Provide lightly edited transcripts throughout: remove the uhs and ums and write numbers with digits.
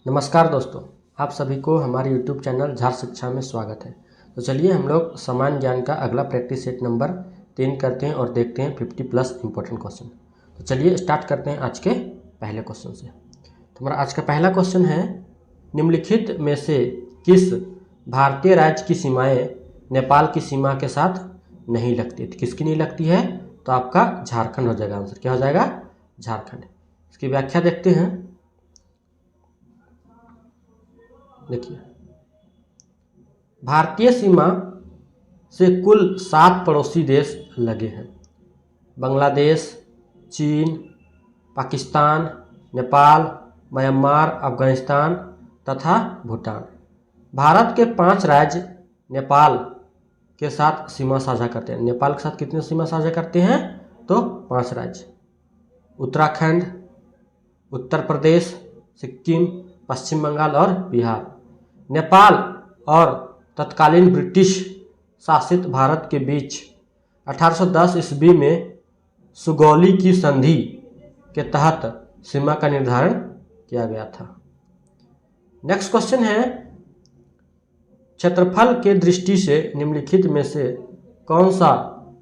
नमस्कार दोस्तों, आप सभी को हमारे YouTube चैनल झार शिक्षा में स्वागत है। तो चलिए हम लोग सामान्य ज्ञान का अगला प्रैक्टिस सेट नंबर 3 करते हैं और देखते हैं 50+ इम्पोर्टेंट क्वेश्चन। तो चलिए स्टार्ट करते हैं आज के पहले क्वेश्चन से। तो हमारा आज का पहला क्वेश्चन है, निम्नलिखित में से किस भारतीय राज्य की सीमाएँ नेपाल की सीमा के साथ नहीं लगती? तो किसकी नहीं लगती है? तो आपका झारखंड हो जाएगा आंसर। क्या हो जाएगा? झारखंड। इसकी व्याख्या देखते हैं। देखिए, भारतीय सीमा से कुल 7 पड़ोसी देश लगे हैं। बांग्लादेश, चीन, पाकिस्तान, नेपाल, म्यांमार, अफगानिस्तान तथा भूटान। भारत के 5 राज्य नेपाल के साथ सीमा साझा करते हैं। नेपाल के साथ कितने सीमा साझा करते हैं? तो 5 राज्य। उत्तराखंड, उत्तर प्रदेश, सिक्किम, पश्चिम बंगाल और बिहार। नेपाल और तत्कालीन ब्रिटिश शासित भारत के बीच 1810 ईस्वी में सुगौली की संधि के तहत सीमा का निर्धारण किया गया था। नेक्स्ट क्वेश्चन है, क्षेत्रफल के दृष्टि से निम्नलिखित में से कौन सा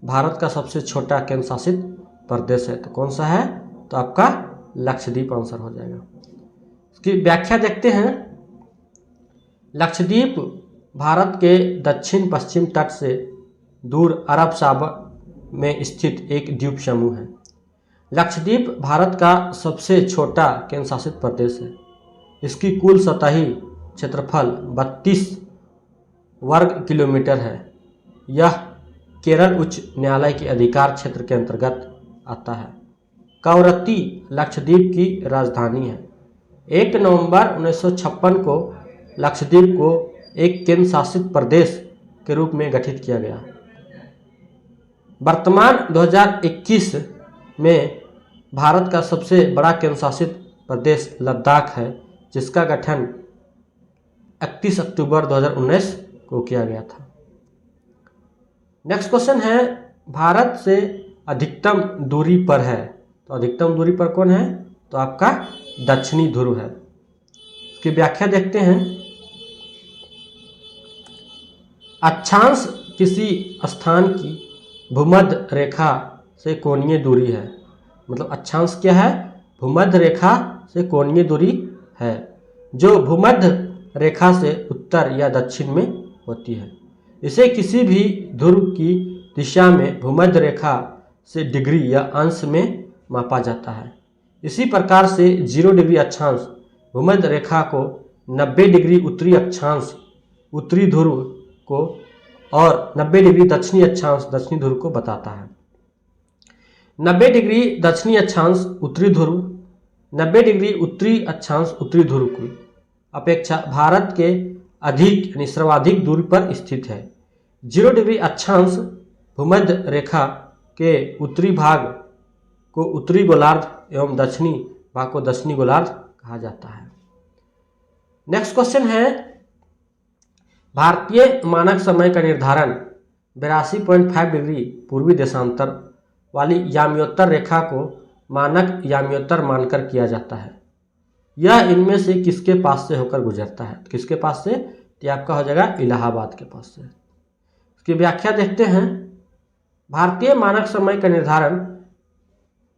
भारत का सबसे छोटा केंद्र शासित प्रदेश है? तो कौन सा है? तो आपका लक्षद्वीप आंसर हो जाएगा। इसकी व्याख्या देखते हैं। लक्षद्वीप भारत के दक्षिण पश्चिम तट से दूर अरब सागर में स्थित एक द्वीप समूह है। लक्षद्वीप भारत का सबसे छोटा केंद्र शासित प्रदेश है। इसकी कुल सतही क्षेत्रफल 32 वर्ग किलोमीटर है। यह केरल उच्च न्यायालय के अधिकार क्षेत्र के अंतर्गत आता है। कवरत्ती लक्षद्वीप की राजधानी है। 1 नवंबर 1956 को लक्षद्वीप को एक केंद्र शासित प्रदेश के रूप में गठित किया गया। वर्तमान 2021 में भारत का सबसे बड़ा केंद्र शासित प्रदेश लद्दाख है, जिसका गठन 31 अक्टूबर 2019 को किया गया था। नेक्स्ट क्वेश्चन है, भारत से अधिकतम दूरी पर है। तो अधिकतम दूरी पर कौन है? तो आपका दक्षिणी ध्रुव है। इसकी व्याख्या देखते हैं। अक्षांश किसी स्थान की भूमध्य रेखा से कोणीय दूरी है। मतलब अक्षांश क्या है? भूमध्य रेखा से कोणीय दूरी है, जो भूमध्य रेखा से उत्तर या दक्षिण में होती है। इसे किसी भी ध्रुव की दिशा में भूमध्य रेखा से डिग्री या अंश में मापा जाता है। इसी प्रकार से 0 डिग्री अक्षांश भूमध्य रेखा को 90 डिग्री उत्तरी अक्षांश उत्तरी ध्रुव को और 90 डिग्री दक्षिणी अक्षांश दक्षिणी ध्रुव को बताता है। 90 डिग्री दक्षिणी अक्षांश उत्तरी ध्रुव 90 डिग्री उत्तरी अक्षांश उत्तरी ध्रुव की अपेक्षा भारत के अधिक यानी सर्वाधिक दूरी पर स्थित है। 0 डिग्री अक्षांश भूमध्य रेखा के उत्तरी भाग को उत्तरी गोलार्ध एवं दक्षिणी भाग को दक्षिणी गोलार्ध कहा जाता है। नेक्स्ट क्वेश्चन है, भारतीय मानक समय का निर्धारण 82.5 डिग्री पूर्वी देशांतर वाली याम्योत्तर रेखा को मानक याम्योत्तर मानकर किया जाता है। यह इनमें से किसके पास से होकर गुजरता है? किसके पास से? तो आपका हो जाएगा इलाहाबाद के पास से। इसकी व्याख्या देखते हैं। भारतीय मानक समय का निर्धारण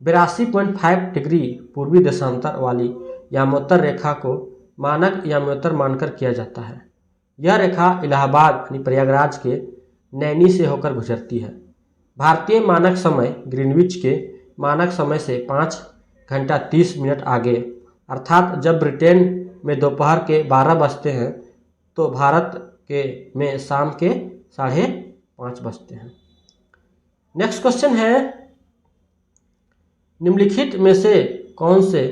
82.5 डिग्री पूर्वी देशांतर वाली याम्योत्तर रेखा को मानक याम्योत्तर मानकर किया जाता है। यह रेखा इलाहाबाद यानी प्रयागराज के नैनी से होकर गुजरती है। भारतीय मानक समय ग्रीनविच के मानक समय से 5 घंटा 30 मिनट आगे, अर्थात जब ब्रिटेन में दोपहर के 12 बजते हैं तो भारत के में शाम के 5:30 बजते हैं। नेक्स्ट क्वेश्चन है, निम्नलिखित में से कौन से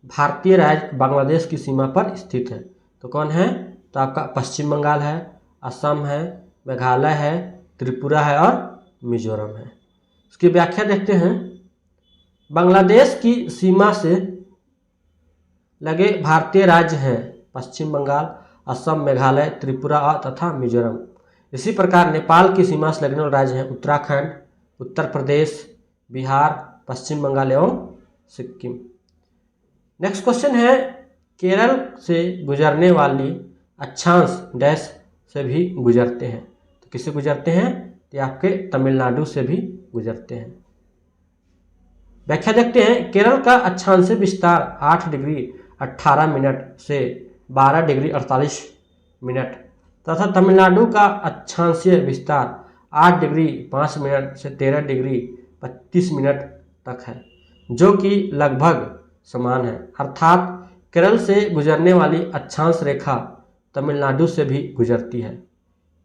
भारतीय राज्य बांग्लादेश की सीमा पर स्थित है? तो कौन है? तो आपका पश्चिम बंगाल है, असम है, मेघालय है, त्रिपुरा है और मिजोरम है। इसकी व्याख्या देखते हैं। बांग्लादेश की सीमा से लगे भारतीय राज्य हैं पश्चिम बंगाल, असम, मेघालय, त्रिपुरा तथा मिजोरम। इसी प्रकार नेपाल की सीमा से लगने वाले राज्य हैं उत्तराखंड, उत्तर प्रदेश, बिहार, पश्चिम बंगाल एवं सिक्किम। नेक्स्ट क्वेश्चन है, केरल से गुजरने वाली अक्षांश डैश से भी गुजरते हैं। तो किससे गुजरते हैं? तो आपके तमिलनाडु से भी गुजरते हैं। व्याख्या देखते हैं। केरल का अक्षांशीय विस्तार 8 डिग्री 18 मिनट से 12 डिग्री 48 मिनट तथा तमिलनाडु का अक्षांशीय विस्तार 8 डिग्री 5 मिनट से 13 डिग्री 25 मिनट तक है, जो कि लगभग समान है। अर्थात केरल से गुजरने वाली अक्षांश रेखा तमिलनाडु से भी गुजरती है।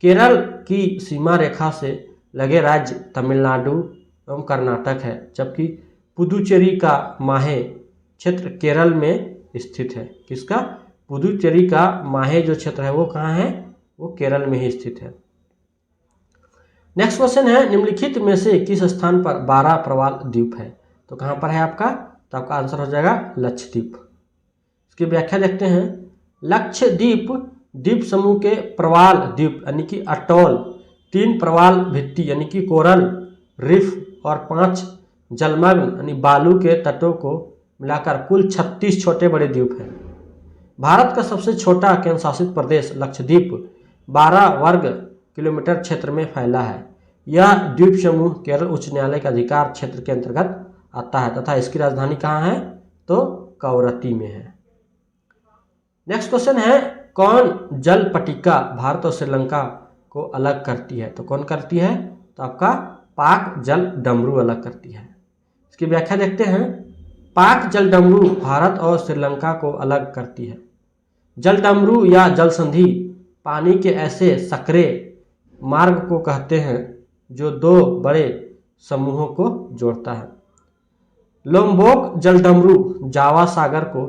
केरल की सीमा रेखा से लगे राज्य तमिलनाडु एवं कर्नाटक है, जबकि पुदुचेरी का माहे क्षेत्र केरल में स्थित है। किसका? पुदुचेरी का माहे जो क्षेत्र है वो कहाँ है? वो केरल में ही स्थित है। नेक्स्ट क्वेश्चन है, निम्नलिखित में से किस स्थान पर 12 प्रवाल द्वीप है? तो कहाँ पर है आपका? तो आपका आंसर हो जाएगा लक्षद्वीप। इसकी व्याख्या देखते हैं। लक्षद्वीप द्वीप समूह के प्रवाल द्वीप यानी कि अटोल, 3 प्रवाल भित्ति यानी कि कोरल रीफ और 5 जलमग्न यानी बालू के तटों को मिलाकर कुल 36 छोटे बड़े द्वीप हैं। भारत का सबसे छोटा केंद्र शासित प्रदेश लक्षद्वीप 12 वर्ग किलोमीटर क्षेत्र में फैला है। यह द्वीप समूह केरल उच्च न्यायालय के अधिकार क्षेत्र के अंतर्गत आता है तथा इसकी राजधानी कहाँ है? तो कवरत्ती में है। नेक्स्ट क्वेश्चन है, कौन जल पट्टिका भारत और श्रीलंका को अलग करती है? तो कौन करती है? तो आपका पाक जल डमरू अलग करती है। इसकी व्याख्या देखते हैं। पाक जल डमरू भारत और श्रीलंका को अलग करती है। जल डमरू या जल संधि पानी के ऐसे सकरे मार्ग को कहते हैं जो 2 बड़े समूहों को जोड़ता है। लोम्बोक जल डमरू जावा सागर को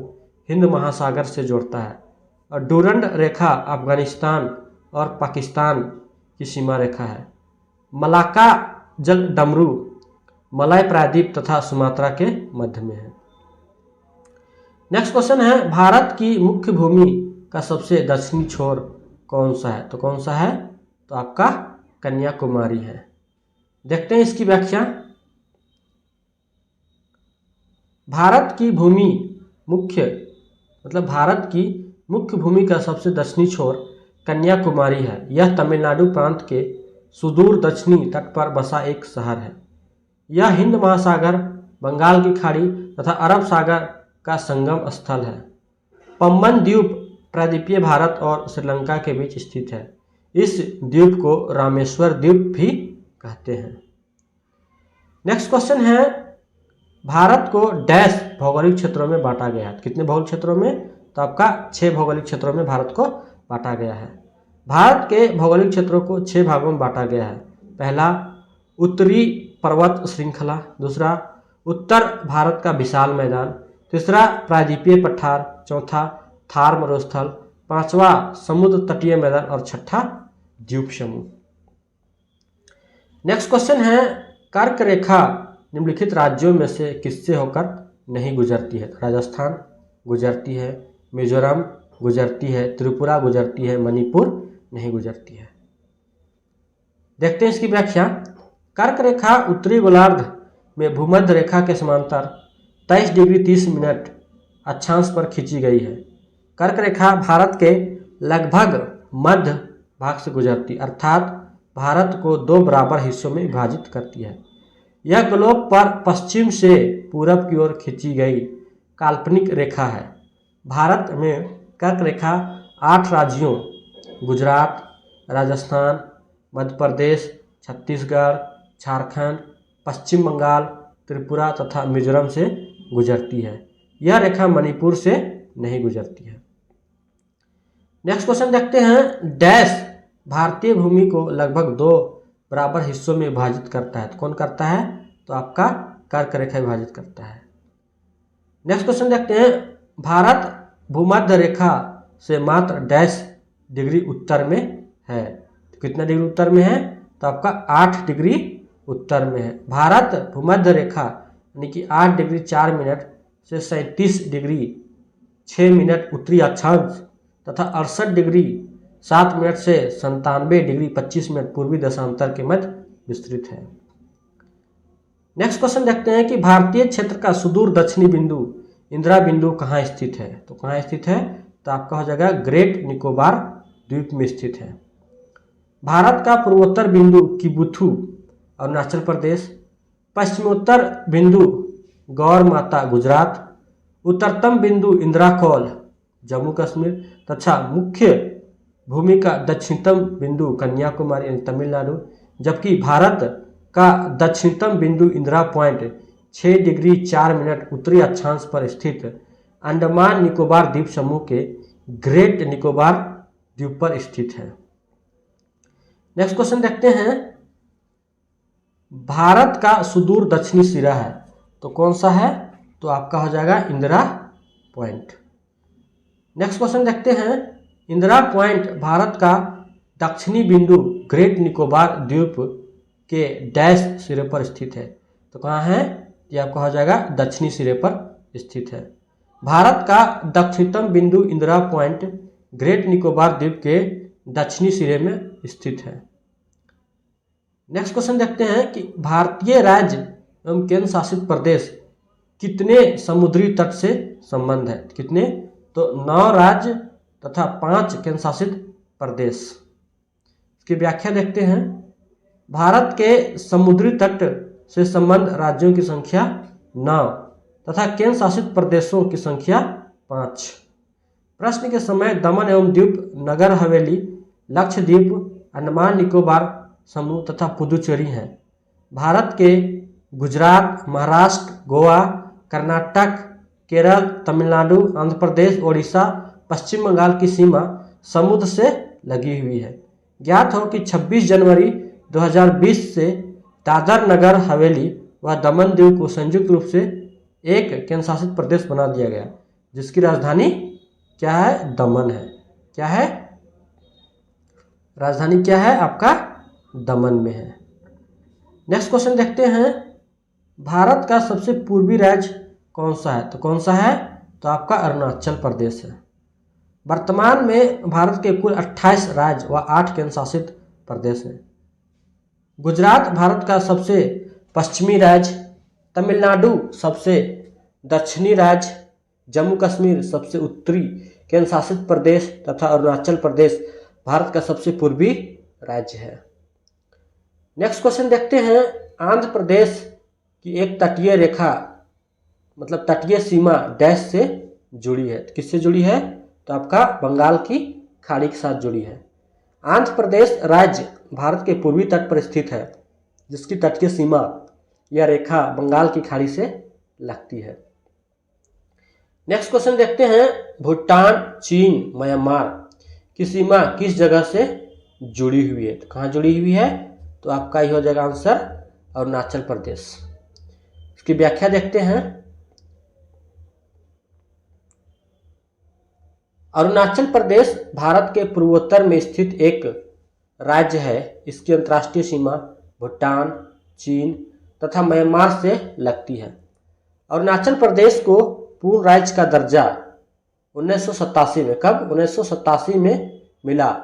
हिंद महासागर से जोड़ता है और डूरंड रेखा अफगानिस्तान और पाकिस्तान की सीमा रेखा है। मलाक्का जल डमरू मलाय प्रायद्वीप तथा सुमात्रा के मध्य में है। नेक्स्ट क्वेश्चन है, भारत की मुख्य भूमि का सबसे दक्षिणी छोर कौन सा है? तो कौन सा है? तो आपका कन्याकुमारी है। देखते हैं इसकी व्याख्या। भारत की मुख्य भूमि का सबसे दक्षिणी छोर कन्याकुमारी है। यह तमिलनाडु प्रांत के सुदूर दक्षिणी तट पर बसा एक शहर है। यह हिंद महासागर, बंगाल की खाड़ी तथा अरब सागर का संगम स्थल है। पम्बन द्वीप प्रायद्वीपीय भारत और श्रीलंका के बीच स्थित है। इस द्वीप को रामेश्वर द्वीप भी कहते हैं। नेक्स्ट क्वेश्चन है, भारत को डैश भौगोलिक क्षेत्रों में बांटा गया है। कितने भौगोलिक क्षेत्रों में? तो आपका 6 भौगोलिक क्षेत्रों में भारत को बांटा गया है। भारत के भौगोलिक क्षेत्रों को 6 भागों में बांटा गया है। पहला, उत्तरी पर्वत श्रृंखला। दूसरा, उत्तर भारत का विशाल मैदान। तीसरा, प्रायद्वीपीय पठार। चौथा, थार मरुस्थल। पांचवा, समुद्र तटीय मैदान और छठा, द्वीप समूह। नेक्स्ट क्वेश्चन है, कर्क रेखा निम्नलिखित राज्यों में से किससे होकर नहीं गुजरती है? राजस्थान गुजरती है, मिजोरम गुजरती है, त्रिपुरा गुजरती है, मणिपुर नहीं गुजरती है। देखते हैं इसकी व्याख्या। कर्क रेखा उत्तरी गोलार्ध में भूमध्य रेखा के समांतर 23 डिग्री 30 मिनट अक्षांश पर खींची गई है। कर्क रेखा भारत के लगभग मध्य भाग से गुजरती, अर्थात भारत को 2 बराबर हिस्सों में विभाजित करती है। यह ग्लोब पर पश्चिम से पूरब की ओर खींची गई काल्पनिक रेखा है। भारत में कर्क रेखा 8 राज्यों गुजरात, राजस्थान, मध्य प्रदेश, छत्तीसगढ़, झारखंड, पश्चिम बंगाल, त्रिपुरा तथा मिजोरम से गुजरती है। यह रेखा मणिपुर से नहीं गुजरती है। नेक्स्ट क्वेश्चन देखते हैं, डैश भारतीय भूमि को लगभग 2 बराबर हिस्सों में विभाजित करता है। तो कौन करता है? तो आपका कर्क रेखा विभाजित करता है। नेक्स्ट क्वेश्चन देखते हैं, भारत भूमध्य रेखा से मात्र डैश डिग्री उत्तर में है। तो कितना डिग्री उत्तर में है? तो आपका 8 डिग्री उत्तर में है। भारत भूमध्य रेखा यानी कि 8 डिग्री 4 मिनट से 37 डिग्री 6 मिनट उत्तरी अक्षांश तथा 68 डिग्री 7 मिनट से 97 डिग्री 25 मिनट पूर्वी देशांतर के मध्य विस्तृत है। नेक्स्ट क्वेश्चन देखते हैं कि भारतीय क्षेत्र का सुदूर दक्षिणी बिंदु इंदिरा बिंदु कहाँ स्थित है? तो कहाँ स्थित है? तो आपका हो जाएगा ग्रेट निकोबार द्वीप में स्थित है। भारत का पूर्वोत्तर बिंदु किबुथु अरुणाचल प्रदेश, पश्चिमोत्तर बिंदु गौर माता गुजरात, उत्तरतम बिंदु इंदिरा कौल जम्मू कश्मीर तथा मुख्य भूमि का दक्षिणतम बिंदु कन्याकुमारी यानी तमिलनाडु, जबकि भारत का दक्षिणतम बिंदु इंदिरा पॉइंट 6 डिग्री 4 मिनट उत्तरी अक्षांश पर स्थित अंडमान निकोबार द्वीप समूह के ग्रेट निकोबार द्वीप पर स्थित है। नेक्स्ट क्वेश्चन देखते हैं, भारत का सुदूर दक्षिणी सिरा है तो कौन सा है? तो आपका हो जाएगा इंदिरा पॉइंट। नेक्स्ट क्वेश्चन देखते हैं, इंदिरा पॉइंट भारत का दक्षिणी बिंदु ग्रेट निकोबार द्वीप के डैश सिरे पर स्थित है तो कहाँ है? ये आपका हो जाएगा दक्षिणी सिरे पर स्थित है। भारत का दक्षिणतम बिंदु इंदिरा पॉइंट ग्रेट निकोबार द्वीप के दक्षिणी सिरे में स्थित है। नेक्स्ट क्वेश्चन देखते हैं कि भारतीय राज्य एवं केंद्र शासित प्रदेश कितने समुद्री तट से संबंध है? कितने? तो 9 राज्य तथा 5 केंद्र शासित प्रदेश। इसकी व्याख्या देखते हैं, भारत के समुद्री तट से संबंध राज्यों की संख्या 9 तथा केंद्र शासित प्रदेशों की संख्या 5। प्रश्न के समय दमन एवं द्वीप, नगर हवेली, लक्षद्वीप, अंडमान निकोबार समूह तथा पुदुचेरी हैं। भारत के गुजरात, महाराष्ट्र, गोवा, कर्नाटक, केरल, तमिलनाडु, आंध्र प्रदेश, ओडिशा, पश्चिम बंगाल की सीमा समुद्र से लगी हुई है। ज्ञात हो कि 26 जनवरी 2020 से दादर नगर हवेली व दमन दीव को संयुक्त रूप से एक केंद्र शासित प्रदेश बना दिया गया, जिसकी राजधानी क्या है? दमन है। क्या है? राजधानी क्या है? आपका दमन में है। नेक्स्ट क्वेश्चन देखते हैं, भारत का सबसे पूर्वी राज्य कौन सा है? तो कौन सा है? तो आपका अरुणाचल प्रदेश है। वर्तमान में भारत के कुल 28 राज्य व 8 केंद्र शासित प्रदेश हैं। गुजरात भारत का सबसे पश्चिमी राज्य, तमिलनाडु सबसे दक्षिणी राज्य, जम्मू कश्मीर सबसे उत्तरी केंद्र शासित प्रदेश तथा अरुणाचल प्रदेश भारत का सबसे पूर्वी राज्य है। नेक्स्ट क्वेश्चन देखते हैं, आंध्र प्रदेश की एक तटीय रेखा मतलब तटीय सीमा डैश से जुड़ी है। किससे जुड़ी है? तो आपका बंगाल की खाड़ी के साथ जुड़ी है। आंध्र प्रदेश राज्य भारत के पूर्वी तट पर स्थित है, जिसकी तटीय सीमा या रेखा बंगाल की खाड़ी से लगती है। नेक्स्ट क्वेश्चन देखते हैं, भूटान, चीन, म्यांमार की सीमा किस जगह से जुड़ी हुई है? तो कहाँ जुड़ी हुई है? तो आपका ही हो जाएगा आंसर अरुणाचल प्रदेश। इसकी व्याख्या देखते हैं, अरुणाचल प्रदेश भारत के पूर्वोत्तर में स्थित एक राज्य है। इसकी अंतर्राष्ट्रीय सीमा भूटान, चीन तथा म्यांमार से लगती है। अरुणाचल प्रदेश को पूर्ण राज्य का दर्जा 1987 में, कब? 1987 में मिला।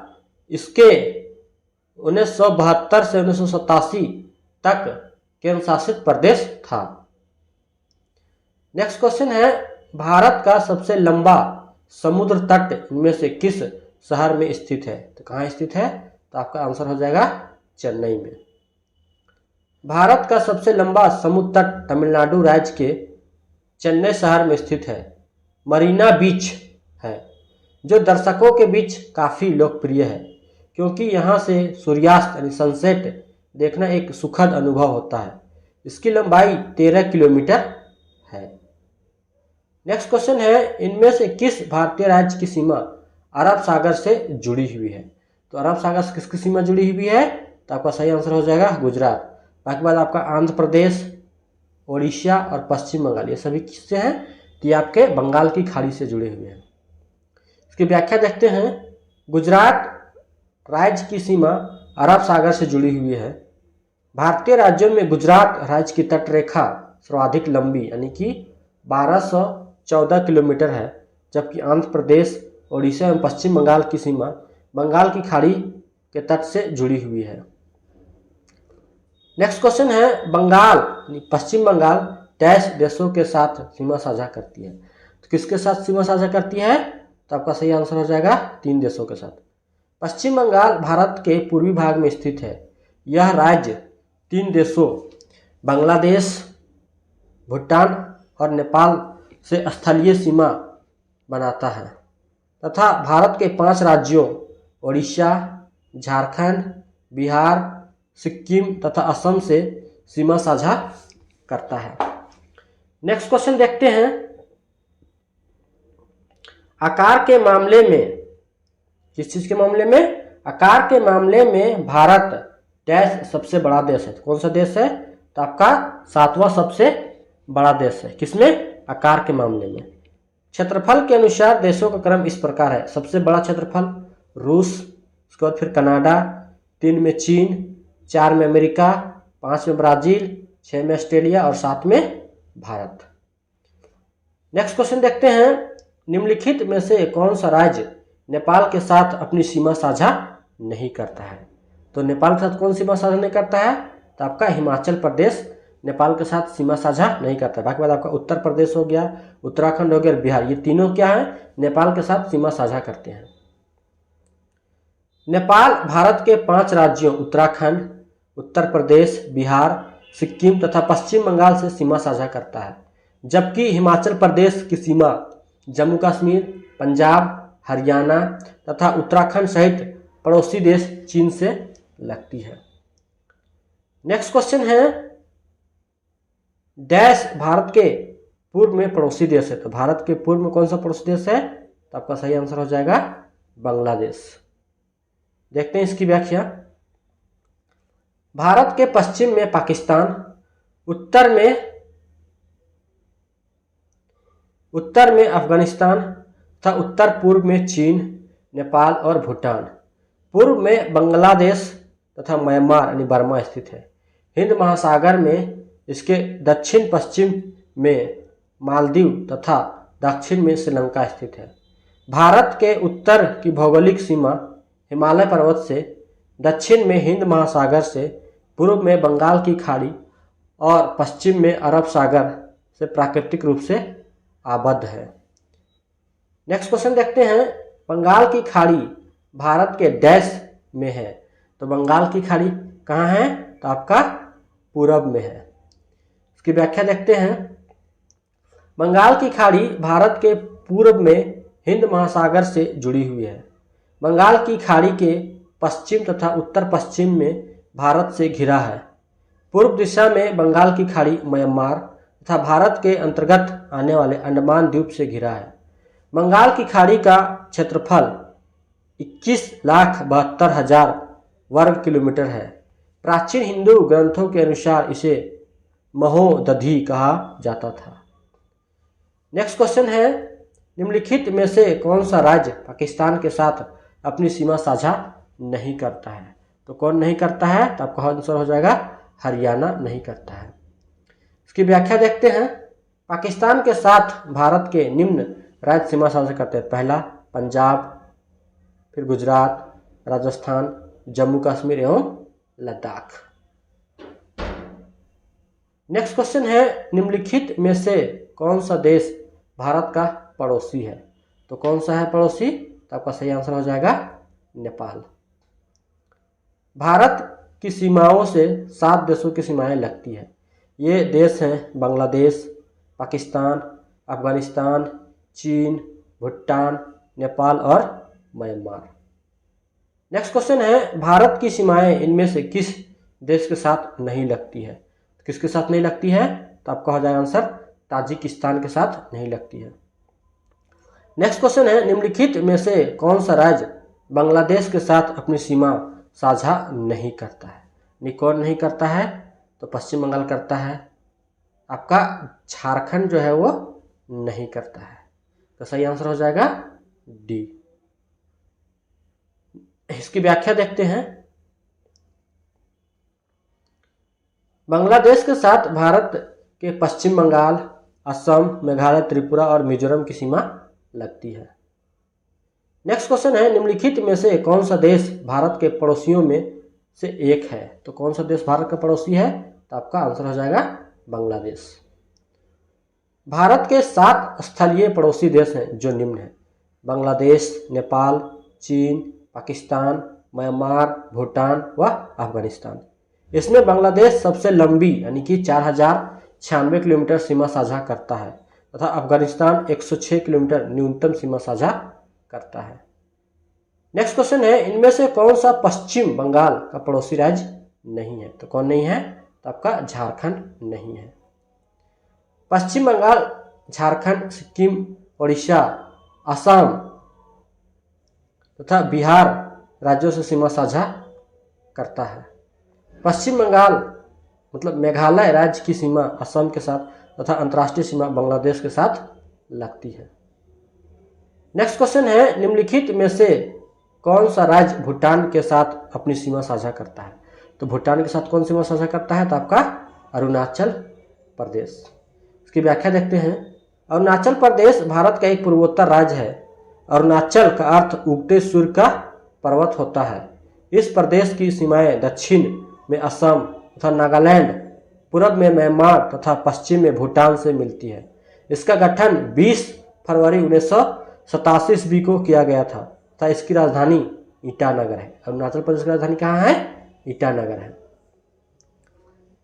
इसके 1972 से 1987 तक केंद्र शासित प्रदेश था। नेक्स्ट क्वेश्चन है, भारत का सबसे लंबा समुद्र तट इनमें से किस शहर में स्थित है? तो कहाँ स्थित है? तो आपका आंसर हो जाएगा चेन्नई में। भारत का सबसे लंबा समुद्र तट तमिलनाडु राज्य के चेन्नई शहर में स्थित है। मरीना बीच है, जो दर्शकों के बीच काफ़ी लोकप्रिय है, क्योंकि यहाँ से सूर्यास्त यानी सनसेट देखना एक सुखद अनुभव होता है। इसकी लंबाई 13 किलोमीटर है। नेक्स्ट क्वेश्चन है, इनमें से किस भारतीय राज्य की सीमा अरब सागर से जुड़ी हुई है? तो अरब सागर से किसकी सीमा जुड़ी हुई है? तो आपका सही आंसर हो जाएगा गुजरात। बाकी बाद आपका आंध्र प्रदेश, ओडिशा और पश्चिम बंगाल, ये सभी किससे हैं? तो ये आपके बंगाल की खाड़ी से जुड़े हुए हैं। इसकी व्याख्या देखते हैं, गुजरात राज्य की सीमा अरब सागर से जुड़ी हुई है। भारतीय राज्यों में गुजरात राज्य की तट रेखा सर्वाधिक लंबी यानी कि 1214 किलोमीटर है, जबकि आंध्र प्रदेश, ओडिशा एवं पश्चिम बंगाल की सीमा बंगाल की खाड़ी के तट से जुड़ी हुई है। नेक्स्ट क्वेश्चन है, बंगाल पश्चिम बंगाल डैश देशों के साथ सीमा साझा करती है? तो किसके साथ सीमा साझा करती है? तो आपका सही आंसर हो जाएगा 3 देशों के साथ। पश्चिम बंगाल भारत के पूर्वी भाग में स्थित है। यह राज्य 3 देशों बांग्लादेश, भूटान और नेपाल से स्थलीय सीमा बनाता है तथा भारत के 5 राज्यों ओडिशा, झारखंड, बिहार, सिक्किम तथा असम से सीमा साझा करता है। नेक्स्ट क्वेश्चन देखते हैं। आकार के मामले में, किस चीज के मामले में? आकार के मामले में भारत डैश सबसे बड़ा देश है। कौन सा देश है? तो आपका 7वां सबसे बड़ा देश है। किसमें? आकार के मामले में। क्षेत्रफल के अनुसार देशों का क्रम इस प्रकार है। सबसे बड़ा क्षेत्रफल रूस, उसके बाद फिर कनाडा, 3 में चीन, 4 में अमेरिका, 5 में ब्राजील, 6 में ऑस्ट्रेलिया और 7 में भारत। नेक्स्ट क्वेश्चन देखते हैं। निम्नलिखित में से कौन सा राज्य नेपाल के साथ अपनी सीमा साझा नहीं करता है? तो नेपाल के साथ कौन सीमा साझा नहीं करता है? तो आपका हिमाचल प्रदेश नेपाल के साथ सीमा साझा नहीं करता है। बाकी बात आपका उत्तर प्रदेश हो गया, उत्तराखंड हो गया और बिहार, ये तीनों क्या है? नेपाल के साथ सीमा साझा करते हैं। नेपाल भारत के 5 राज्यों उत्तराखंड, उत्तर प्रदेश, बिहार, सिक्किम तथा पश्चिम बंगाल से सीमा साझा करता है, जबकि हिमाचल प्रदेश की सीमा जम्मू कश्मीर, पंजाब, हरियाणा तथा उत्तराखंड सहित पड़ोसी देश चीन से लगती है। नेक्स्ट क्वेश्चन है। डैश भारत के पूर्व में पड़ोसी देश है। तो भारत के पूर्व में कौन सा पड़ोसी देश है? तो आपका सही आंसर हो जाएगा बांग्लादेश। देखते हैं इसकी व्याख्या। भारत के पश्चिम में पाकिस्तान, उत्तर में अफगानिस्तान तथा उत्तर पूर्व में चीन, नेपाल और भूटान। पूर्व में बांग्लादेश तथा म्यांमार यानी बर्मा स्थित है। हिंद महासागर में इसके दक्षिण पश्चिम में मालदीव तथा दक्षिण में श्रीलंका स्थित है। भारत के उत्तर की भौगोलिक सीमा हिमालय पर्वत से, दक्षिण में हिंद महासागर से, पूर्व में बंगाल की खाड़ी और पश्चिम में अरब सागर से प्राकृतिक रूप से आबद्ध है। नेक्स्ट क्वेश्चन देखते हैं। बंगाल की खाड़ी भारत के डैश में है। तो बंगाल की खाड़ी कहाँ है? तो आपका पूरब में है। इसकी व्याख्या देखते हैं। बंगाल की खाड़ी भारत के पूर्व में हिंद महासागर से जुड़ी हुई है। बंगाल की खाड़ी के पश्चिम तथा उत्तर पश्चिम में भारत से घिरा है। पूर्व दिशा में बंगाल की खाड़ी म्यांमार तथा भारत के अंतर्गत आने वाले अंडमान द्वीप से घिरा है। बंगाल की खाड़ी का क्षेत्रफल 21,72,000 वर्ग किलोमीटर है। प्राचीन हिंदू ग्रंथों के अनुसार इसे महोदधि कहा जाता था। नेक्स्ट क्वेश्चन है। निम्नलिखित में से कौन सा राज्य पाकिस्तान के साथ अपनी सीमा साझा नहीं करता है? तो कौन नहीं करता है? तो आपका आंसर हो जाएगा हरियाणा नहीं करता है। इसकी व्याख्या देखते हैं। पाकिस्तान के साथ भारत के निम्न राज्य सीमा साझा करते हैं। पहला पंजाब, फिर गुजरात, राजस्थान, जम्मू कश्मीर एवं लद्दाख। नेक्स्ट क्वेश्चन है। निम्नलिखित में से कौन सा देश भारत का पड़ोसी है? तो कौन सा है पड़ोसी? तो आपका सही आंसर हो जाएगा नेपाल। भारत की सीमाओं से 7 देशों की सीमाएं लगती है। ये देश हैं बांग्लादेश, पाकिस्तान, अफगानिस्तान, चीन, भूटान, नेपाल और म्यांमार। नेक्स्ट क्वेश्चन है। भारत की सीमाएं इनमें से किस देश के साथ नहीं लगती है? किसके साथ नहीं लगती है? तो आपका हो जाएगा आंसर ताजिकिस्तान के साथ नहीं लगती है। नेक्स्ट क्वेश्चन है। निम्नलिखित में से कौन सा राज्य बांग्लादेश के साथ अपनी सीमा साझा नहीं करता है? कौन नहीं करता है? तो पश्चिम बंगाल करता है। आपका झारखंड जो है वो नहीं करता है। तो सही आंसर हो जाएगा डी। इसकी व्याख्या देखते हैं। बांग्लादेश के साथ भारत के पश्चिम बंगाल, असम, मेघालय, त्रिपुरा और मिजोरम की सीमा लगती है। नेक्स्ट क्वेश्चन है। निम्नलिखित में से कौन सा देश भारत के पड़ोसियों में से एक है? तो कौन सा देश भारत का पड़ोसी है? तो आपका आंसर हो जाएगा बांग्लादेश। भारत के 7 स्थलीय पड़ोसी देश हैं जो निम्न हैं: बांग्लादेश, नेपाल, चीन, पाकिस्तान, म्यांमार, भूटान व अफगानिस्तान। इसमें बांग्लादेश सबसे लंबी यानी कि 4096 किलोमीटर सीमा साझा करता है तथा अफगानिस्तान 106 किलोमीटर न्यूनतम सीमा साझा करता है। नेक्स्ट क्वेश्चन है, इनमें से कौन सा पश्चिम बंगाल का पड़ोसी राज्य नहीं है? तो कौन नहीं है? तो आपका झारखंड नहीं है। पश्चिम बंगाल झारखंड, सिक्किम, उड़ीसा, असम तथा बिहार राज्यों से सीमा साझा करता है। पश्चिम बंगाल मतलब मेघालय राज्य की सीमा असम के साथ तथा अंतर्राष्ट्रीय सीमा बांग्लादेश के साथ लगती है। नेक्स्ट क्वेश्चन है, निम्नलिखित में से कौन सा राज्य भूटान के साथ अपनी सीमा साझा करता है? तो भूटान के साथ कौन सीमा साझा करता है? तो आपका अरुणाचल प्रदेश। इसकी व्याख्या देखते हैं। अरुणाचल प्रदेश भारत का एक पूर्वोत्तर राज्य है। अरुणाचल का अर्थ उगते सूर्य का पर्वत होता है। इस प्रदेश की सीमाएं दक्षिण में असम तथा नागालैंड, पूर्व में म्यांमार तथा पश्चिम में भूटान से मिलती है। इसका गठन 20 फरवरी 1987 ईस्वी को किया गया था तथा इसकी राजधानी ईटानगर है। अरुणाचल प्रदेश की राजधानी कहाँ है? ईटानगर है।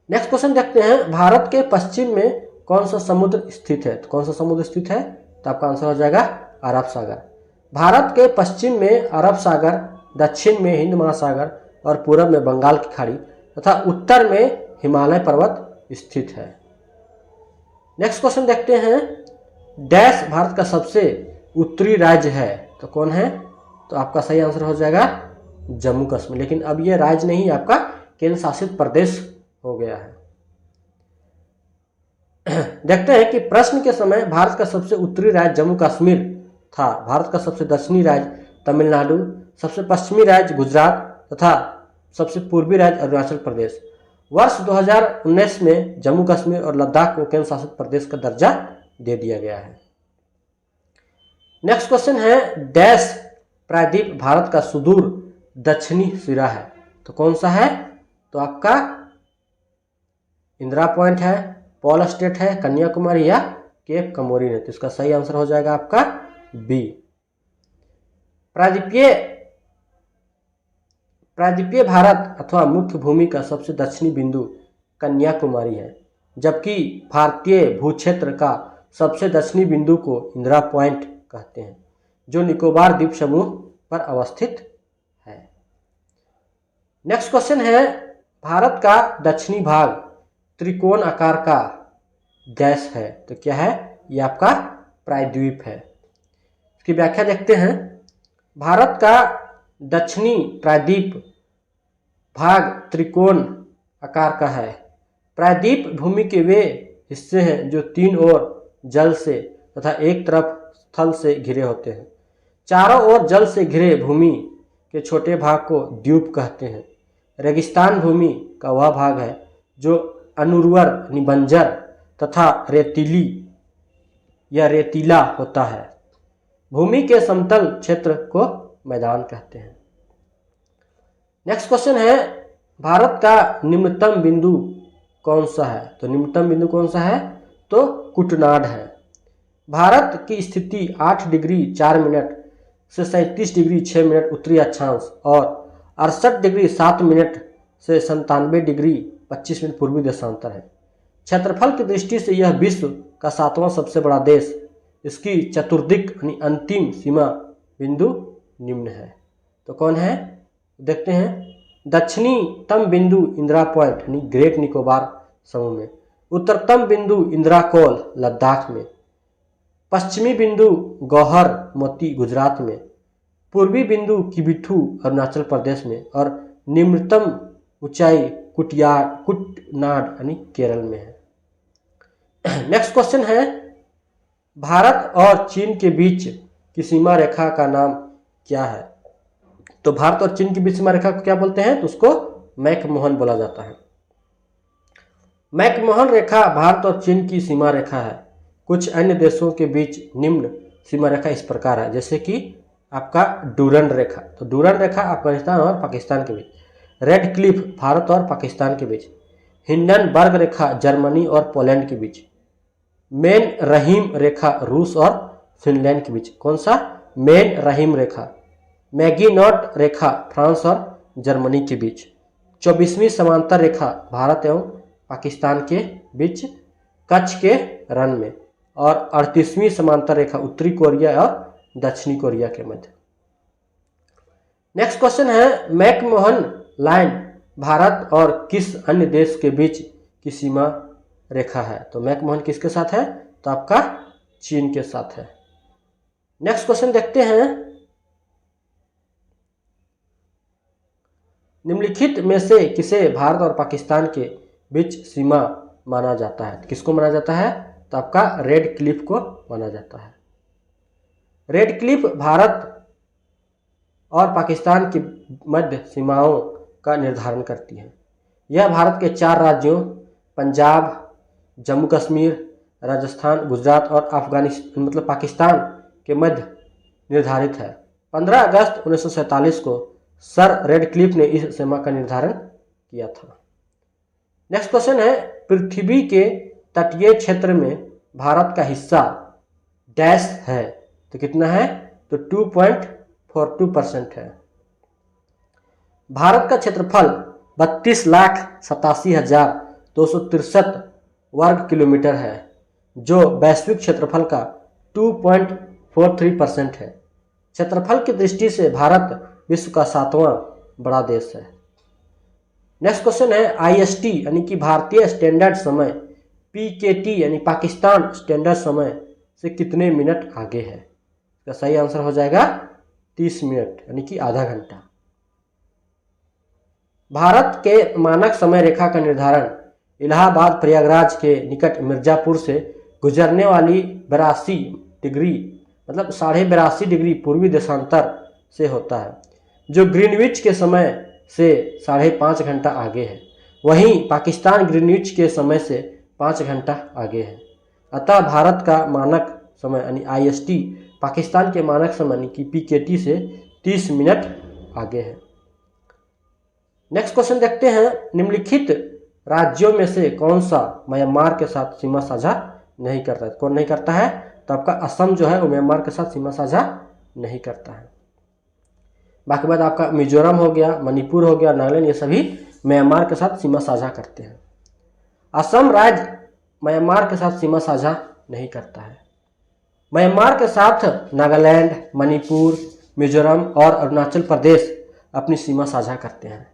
नेक्स्ट क्वेश्चन देखते हैं, भारत के पश्चिम में कौन सा समुद्र स्थित है? तो कौन सा समुद्र स्थित है? तो आपका आंसर हो जाएगा अरब सागर। भारत के पश्चिम में अरब सागर, दक्षिण में हिंद महासागर और पूर्व में बंगाल की खाड़ी तथा उत्तर में हिमालय पर्वत स्थित है। नेक्स्ट क्वेश्चन देखते हैं, डैश भारत का सबसे उत्तरी राज्य है? तो कौन है? तो आपका सही आंसर हो जाएगा जम्मू कश्मीर। लेकिन अब यह राज्य नहीं, आपका केंद्र शासित प्रदेश हो गया है। देखते हैं कि प्रश्न के समय भारत का सबसे उत्तरी राज्य जम्मू कश्मीर था, भारत का सबसे दक्षिणी राज्य तमिलनाडु, सबसे पश्चिमी राज्य गुजरात तथा सबसे पूर्वी राज्य अरुणाचल प्रदेश। वर्ष 2019 में जम्मू कश्मीर और लद्दाख को केंद्र शासित प्रदेश का दर्जा दे दिया गया है। नेक्स्ट क्वेश्चन है, डैश प्रायद्वीप भारत का सुदूर दक्षिणी सिरा है? तो कौन सा है? तो आपका इंदिरा पॉइंट है, पॉल स्टेट है, कन्याकुमारी या केप कमोरिन है। तो इसका सही आंसर हो जाएगा आपका बी। प्रायद्वीपीय भारत अथवा मुख्य भूमि का सबसे दक्षिणी बिंदु कन्याकुमारी है, जबकि भारतीय भूक्षेत्र का सबसे दक्षिणी बिंदु को इंदिरा पॉइंट कहते हैं, जो निकोबार द्वीप समूह पर अवस्थित है। नेक्स्ट क्वेश्चन है, भारत का दक्षिणी भाग त्रिकोण आकार का डैश है? तो क्या है? ये आपका प्रायद्वीप है। इसकी व्याख्या देखते हैं। भारत का दक्षिणी प्रायद्वीप भाग त्रिकोण आकार का है। प्रायद्वीप भूमि के वे हिस्से हैं जो तीन ओर जल से तथा एक तरफ स्थल से घिरे होते हैं। चारों ओर जल से घिरे भूमि के छोटे भाग को द्वीप कहते हैं। रेगिस्तान भूमि का वह भाग है जो अनुर्वर, बंजर तथा रेतीली या रेतीला होता है। भूमि के समतल क्षेत्र को मैदान कहते हैं। नेक्स्ट क्वेश्चन है, भारत का निम्नतम बिंदु कौन सा है? तो निम्नतम बिंदु कौन सा है? तो कुटनाड है। भारत की स्थिति 8 डिग्री 4 मिनट से 37 डिग्री 6 मिनट उत्तरी अक्षांश और 68 डिग्री 7 मिनट से 97 डिग्री 25 मिनट पूर्वी देशांतर है। क्षेत्रफल की दृष्टि से यह विश्व का 7वां सबसे बड़ा देश। इसकी चतुर्दिक यानी अंतिम सीमा बिंदु निम्न है। तो कौन है? देखते हैं। दक्षिणीतम बिंदु इंदिरा पॉइंट यानी ग्रेट निकोबार समूह में, उत्तरतम बिंदु इंदिरा कॉल लद्दाख में, पश्चिमी बिंदु गौहर मोती गुजरात में, पूर्वी बिंदु किबिथू अरुणाचल प्रदेश में और निम्नतम ऊंचाई कुटनाड यानी केरल में है। नेक्स्ट क्वेश्चन है, भारत और चीन के बीच की सीमा रेखा का नाम क्या है? तो भारत और चीन के बीच सीमा रेखा को क्या बोलते हैं? तो उसको मैकमोहन बोला जाता है। मैकमोहन रेखा भारत और चीन की सीमा रेखा है। कुछ अन्य देशों के बीच निम्न सीमा रेखा इस प्रकार है, जैसे कि आपका डूरंड रेखा। तो डूरंड रेखा अफगानिस्तान और पाकिस्तान के बीच, रेड क्लिफ भारत और पाकिस्तान के बीच, हिंडनबर्ग रेखा जर्मनी और पोलैंड के बीच, मेन रहीम रेखा रूस और फिनलैंड के बीच? कौन सा? मेन रहीम रेखा। मैगिनॉट रेखा फ्रांस और जर्मनी के बीच। 24वीं समांतर रेखा भारत एवं पाकिस्तान के बीच कच्छ के रण में। और 38वीं समांतर रेखा उत्तरी कोरिया और दक्षिणी कोरिया के मध्य। नेक्स्ट क्वेश्चन है, मैकमोहन लाइन भारत और किस अन्य देश के बीच की सीमा रेखा है? तो मैकमोहन किसके साथ है? तो आपका चीन के साथ है। नेक्स्ट क्वेश्चन देखते हैं, निम्नलिखित में से किसे भारत और पाकिस्तान के बीच सीमा माना जाता है? किसको माना जाता है? तो आपका रेड क्लिफ को माना जाता है। रेड क्लिफ भारत और पाकिस्तान की मध्य सीमाओं का निर्धारण करती है। यह भारत के 4 राज्यों पंजाब, जम्मू कश्मीर, राजस्थान, गुजरात और अफगानिस्तान मतलब पाकिस्तान के मध्य निर्धारित है। 15 अगस्त 1947 को सर रेडक्लिफ ने इस सीमा का निर्धारण किया था। नेक्स्ट क्वेश्चन है, पृथ्वी के तटीय क्षेत्र में भारत का हिस्सा डैश है? तो कितना है? तो 2.42% है। भारत का क्षेत्रफल 32,87,263 वर्ग किलोमीटर है, जो वैश्विक क्षेत्रफल का 2.43% है। क्षेत्रफल की दृष्टि से भारत विश्व का 7वां बड़ा देश है। नेक्स्ट क्वेश्चन है, IST यानी कि भारतीय स्टैंडर्ड समय PKT यानी पाकिस्तान स्टैंडर्ड समय से कितने मिनट आगे है? इसका सही आंसर हो जाएगा 30 मिनट यानी कि आधा घंटा। भारत के मानक समय रेखा का निर्धारण इलाहाबाद प्रयागराज के निकट मिर्जापुर से गुजरने वाली 82 डिग्री मतलब 82.5 डिग्री पूर्वी देशांतर से होता है, जो ग्रीनविच के समय से 5.5 घंटा आगे है। वहीं पाकिस्तान ग्रीनविच के समय से 5 घंटा आगे है। अतः भारत का मानक समय यानी IST पाकिस्तान के मानक समय यानी कि PKT से 30 मिनट आगे है। नेक्स्ट क्वेश्चन देखते हैं, निम्नलिखित राज्यों में से कौन सा म्यांमार के साथ सीमा साझा नहीं करता है? कौन नहीं करता है? तो आपका असम जो है वो म्यांमार के साथ सीमा साझा नहीं करता है। बाकी बात आपका मिजोरम हो गया, मणिपुर हो गया, नागालैंड, ये सभी म्यांमार के साथ सीमा साझा करते हैं। असम राज्य म्यांमार के साथ सीमा साझा नहीं करता है। म्यांमार के साथ नागालैंड, मणिपुर, मिजोरम और अरुणाचल प्रदेश अपनी सीमा साझा करते हैं।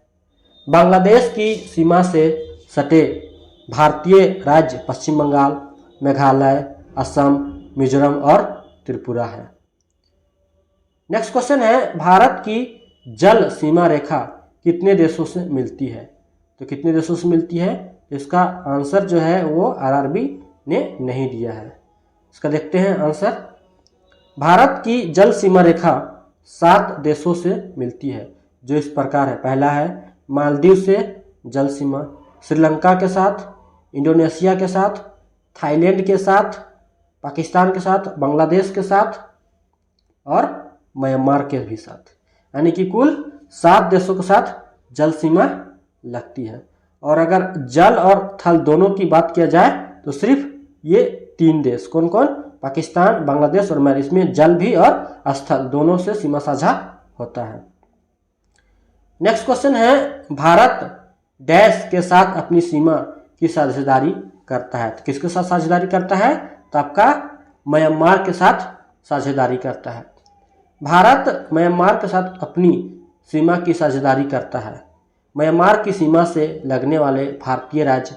बांग्लादेश की सीमा से सटे भारतीय राज्य पश्चिम बंगाल, मेघालय, असम, मिजोरम और त्रिपुरा है। नेक्स्ट क्वेश्चन है, भारत की जल सीमा रेखा कितने देशों से मिलती है? तो कितने देशों से मिलती है? इसका आंसर जो है वो RRB ने नहीं दिया है। इसका देखते हैं आंसर। भारत की जल सीमा रेखा 7 देशों से मिलती है, जो इस प्रकार है। पहला है मालदीव से जल सीमा, श्रीलंका के साथ, इंडोनेशिया के साथ, थाईलैंड के साथ, पाकिस्तान के साथ, बांग्लादेश के साथ और म्यांमार के भी साथ, यानी कि कुल 7 देशों के साथ जल सीमा लगती है। और अगर जल और थल दोनों की बात किया जाए तो सिर्फ ये 3 देश, कौन कौन? पाकिस्तान, बांग्लादेश और म्यांमार, इसमें जल भी और स्थल दोनों से सीमा साझा होता है। नेक्स्ट क्वेश्चन है, भारत डैश के साथ अपनी सीमा की साझेदारी करता है? तो किसके साथ साझेदारी करता है? तो आपका म्यांमार के साथ साझेदारी करता है। भारत म्यांमार के साथ अपनी सीमा की साझेदारी करता है। म्यांमार की सीमा से लगने वाले भारतीय राज्य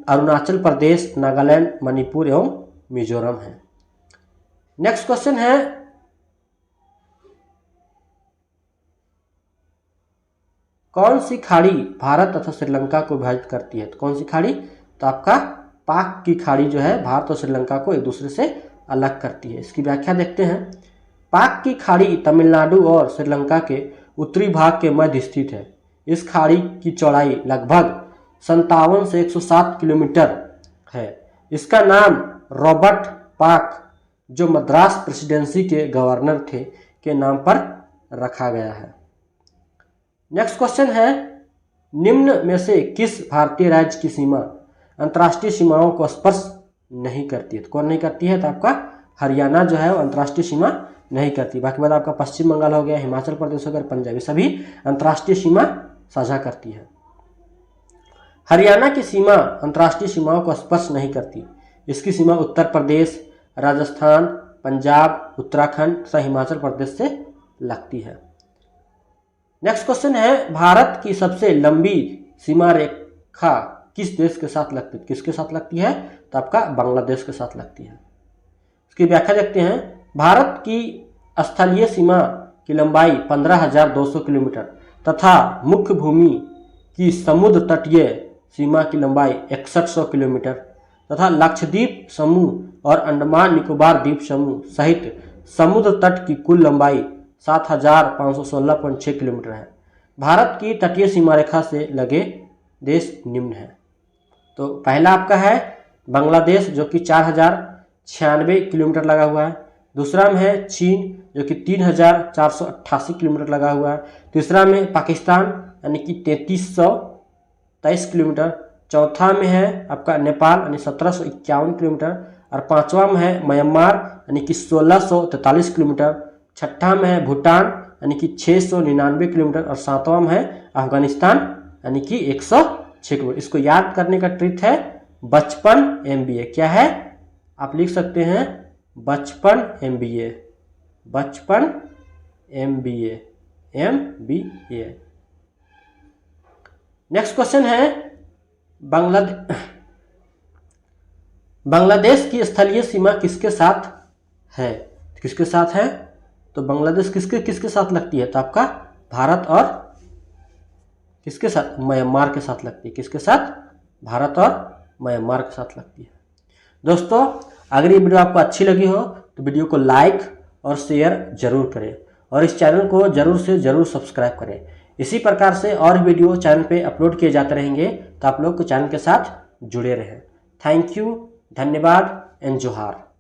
अरुणाचल प्रदेश, नागालैंड, मणिपुर एवं मिजोरम है। नेक्स्ट क्वेश्चन है, कौन सी खाड़ी भारत तथा श्रीलंका को विभाजित करती है? तो कौन सी खाड़ी? तो आपका पाक की खाड़ी जो है भारत और श्रीलंका को एक दूसरे से अलग करती है। इसकी व्याख्या देखते हैं। पाक की खाड़ी तमिलनाडु और श्रीलंका के उत्तरी भाग के मध्य स्थित है। इस खाड़ी की चौड़ाई लगभग 57 से 107 किलोमीटर है। इसका नाम रॉबर्ट पाक, जो मद्रास प्रेसिडेंसी के गवर्नर थे, के नाम पर रखा गया है। नेक्स्ट क्वेश्चन है, निम्न में से किस भारतीय राज्य की सीमा अंतर्राष्ट्रीय सीमाओं को स्पर्श नहीं करती है। तो कौन नहीं करती है? तो आपका हरियाणा जो है वो अंतर्राष्ट्रीय सीमा नहीं करती। बाकी बात आपका पश्चिम बंगाल हो गया, हिमाचल प्रदेश हो गया, पंजाब, ये सभी अंतर्राष्ट्रीय सीमा साझा करती है। हरियाणा की सीमा अंतर्राष्ट्रीय सीमाओं को स्पर्श नहीं करती। इसकी सीमा उत्तर प्रदेश, राजस्थान, पंजाब, उत्तराखंड तथा हिमाचल प्रदेश से लगती है। नेक्स्ट क्वेश्चन है, भारत की सबसे लंबी सीमा रेखा किस देश के साथ लगती है? किसके साथ लगती है? तो आपका बांग्लादेश के साथ लगती है। इसकी व्याख्या देखते हैं। भारत की स्थलीय सीमा की लंबाई 15,200 किलोमीटर तथा मुख्य भूमि की समुद्र तटीय सीमा की लंबाई 6100 किलोमीटर तथा लक्षद्वीप समूह और अंडमान निकोबार द्वीप समूह सहित समुद्र तट की कुल लंबाई 7516.6 किलोमीटर है। भारत की तटीय सीमा रेखा से लगे देश निम्न हैं। तो पहला आपका है बांग्लादेश जो कि 4096 किलोमीटर लगा हुआ है। दूसरा में है चीन जो कि 3488 किलोमीटर लगा हुआ है। तीसरा में पाकिस्तान यानी कि 3323 किलोमीटर। चौथा में है आपका नेपाल यानी 1751 किलोमीटर। और पांचवा में है म्यांमार यानी कि 1643 किलोमीटर। छठा में है भूटान यानी कि 699 किलोमीटर। और सातवां में है अफगानिस्तान यानी कि 106 किलोमीटर। इसको याद करने का ट्रिक है 55 MBA। क्या है? आप लिख सकते हैं 55 MBA, 55 MBA, MBA। Next question है, बांग्लादेश की स्थलीय सीमा किसके साथ है? किसके साथ है? तो बांग्लादेश किसके साथ लगती है? तो आपका भारत और किसके साथ? म्यांमार के साथ लगती है। किसके साथ? भारत और म्यांमार के साथ लगती है। दोस्तों, अगर ये वीडियो आपको अच्छी लगी हो तो वीडियो को लाइक और शेयर जरूर करें और इस चैनल को जरूर से जरूर सब्सक्राइब करें। इसी प्रकार से और वीडियो चैनल पे अपलोड किए जाते रहेंगे तो आप लोग को चैनल के साथ जुड़े रहें। थैंक यू, धन्यवाद एंड जोहार।